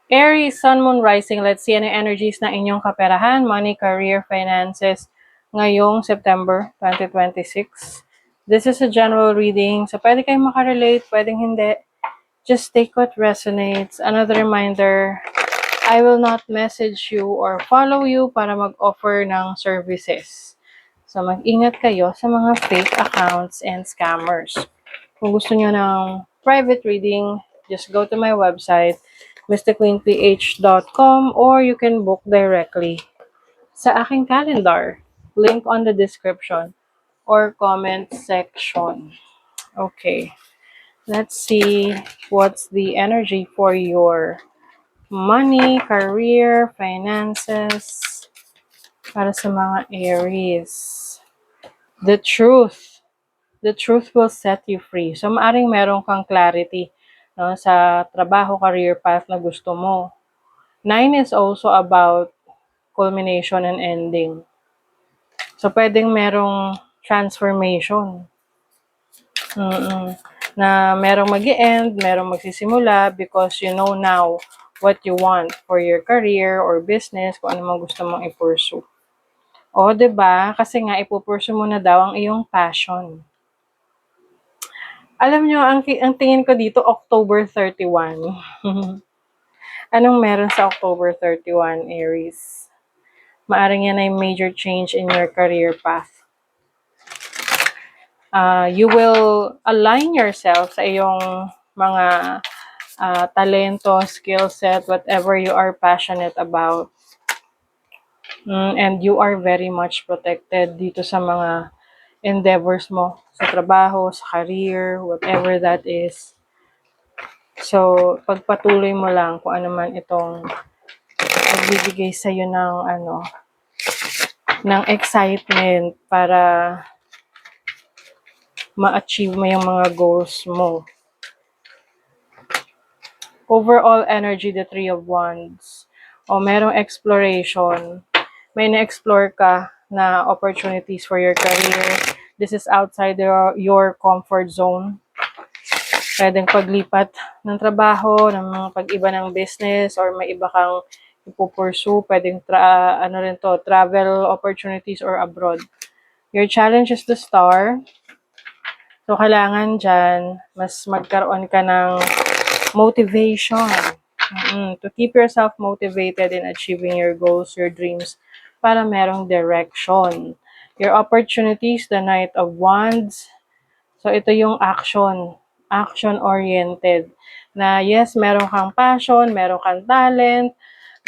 Aries, Sun, Moon, Rising. Let's see ano energies ng inyong kaperahan, money, career, finances ngayong September 2026. This is a general reading. So, pwede kayong makarelate, pwedeng hindi. Just take what resonates. Another reminder, I will not message you or follow you para mag-offer ng services. So, mag-ingat kayo sa mga fake accounts and scammers. Kung gusto nyo ng private reading, just go to my website, mysticqueenph.com, or you can book directly sa aking calendar. Link on the description or comment section. Okay, let's see what's the energy for your money, career, finances para sa mga Aries. The truth. The truth will set you free. So, maaring meron kang clarity, no, sa trabaho, career path na gusto mo. 9 is also about culmination and ending. So, pwedeng merong transformation. Na merong mag-end, merong magsisimula because you know now what you want for your career or business, kung ano mang gusto mong i-pursue. O, 'di ba? Kasi nga ipupursue mo na daw ang iyong passion. Alam nyo, ang tingin ko dito, October 31. Anong meron sa October 31, Aries? Maaring yan ay major change in your career path. You will align yourself sa iyong mga talento, skill set, whatever you are passionate about. And you are very much protected dito sa mga endeavors mo, sa trabaho, sa career, whatever that is. So, pagpatuloy mo lang kung ano man itong magbibigay sa iyo ng excitement para ma-achieve mo yung mga goals mo. Overall energy, the Three of Wands. O merong exploration. May na-explore ka na opportunities for your career. This is outside your comfort zone. Pwedeng paglipat ng trabaho, ng mga pag-iba ng business, or may iba kang ipupursue. Pwedeng travel opportunities or abroad. Your challenge is the Star. So, kailangan dyan, mas magkaroon ka ng motivation. To keep yourself motivated in achieving your goals, your dreams, para merong direction. Your opportunities, the Knight of Wands. So, ito yung action-oriented. Na yes, meron kang passion, meron kang talent,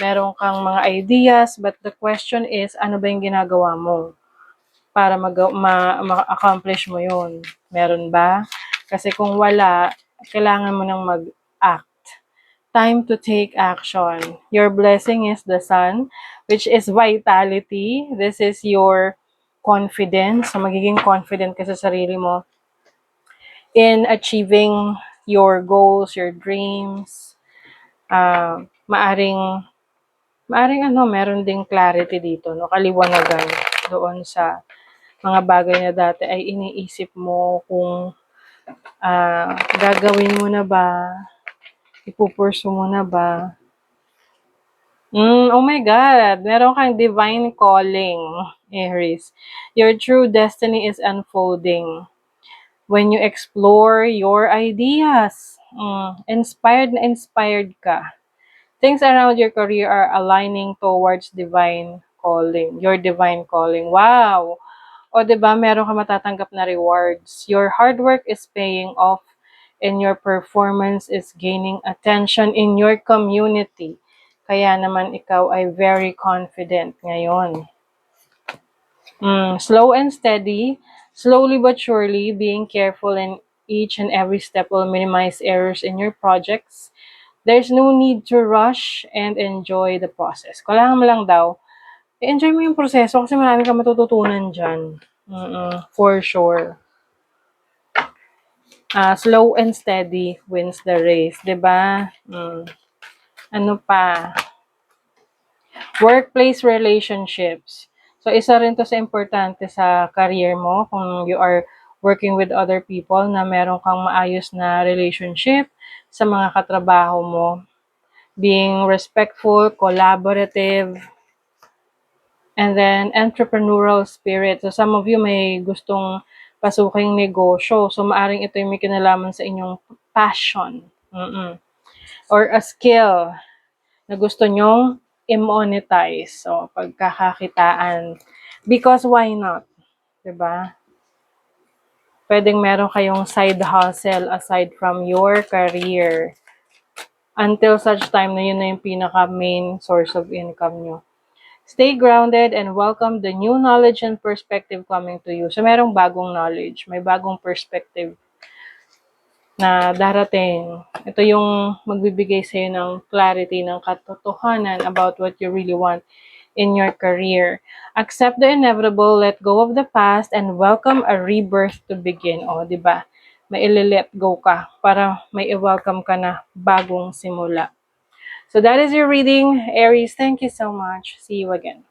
meron kang mga ideas, but the question is, ano ba yung ginagawa mo para ma-accomplish mo yun? Meron ba? Kasi kung wala, kailangan mo nang mag-act. Time to take action. Your blessing is the Sun, which is vitality. This is your confidence. So, magiging confident ka sa sarili mo in achieving your goals, your dreams. Maaring meron ding clarity dito, no? Kaliwanagan doon sa mga bagay na dati ay iniisip mo kung gagawin mo na ba, ipupursu mo na ba. Oh my God, meron kang divine calling, Aries. Your true destiny is unfolding when you explore your ideas. Inspired na inspired ka. Things around your career are aligning towards divine calling. Your divine calling. Wow! O, diba, meron ka matatanggap na rewards. Your hard work is paying off and your performance is gaining attention in your community. Kaya naman ikaw ay very confident ngayon. Slow and steady, slowly but surely, being careful in each and every step will minimize errors in your projects. There's no need to rush and enjoy the process. Kailangan mo lang daw, enjoy mo yung proseso kasi marami kang matututunan dyan. For sure. Slow and steady wins the race, 'di ba? Ano pa? Workplace relationships. So, isa rin to sa importante sa career mo kung you are working with other people na meron kang maayos na relationship sa mga katrabaho mo. being respectful, collaborative, and then entrepreneurial spirit. So some of you may gustong pasuking negosyo. So maaring ito yung may kinalaman sa inyong passion. Or a skill na gusto nyong i-monetize. So pagkakakitaan. Because why not? 'Di ba? Pwedeng meron kayong side hustle aside from your career. Until such time na yun na yung pinaka-main source of income nyo. Stay grounded and welcome the new knowledge and perspective coming to you. So, merong bagong knowledge, may bagong perspective na darating. Ito yung magbibigay sa'yo ng clarity, ng katotohanan about what you really want in your career. Accept the inevitable, let go of the past, and welcome a rebirth to begin. O, di ba? May let go ka para may i-welcome ka na bagong simula. So that is your reading, Aries. Thank you so much. See you again.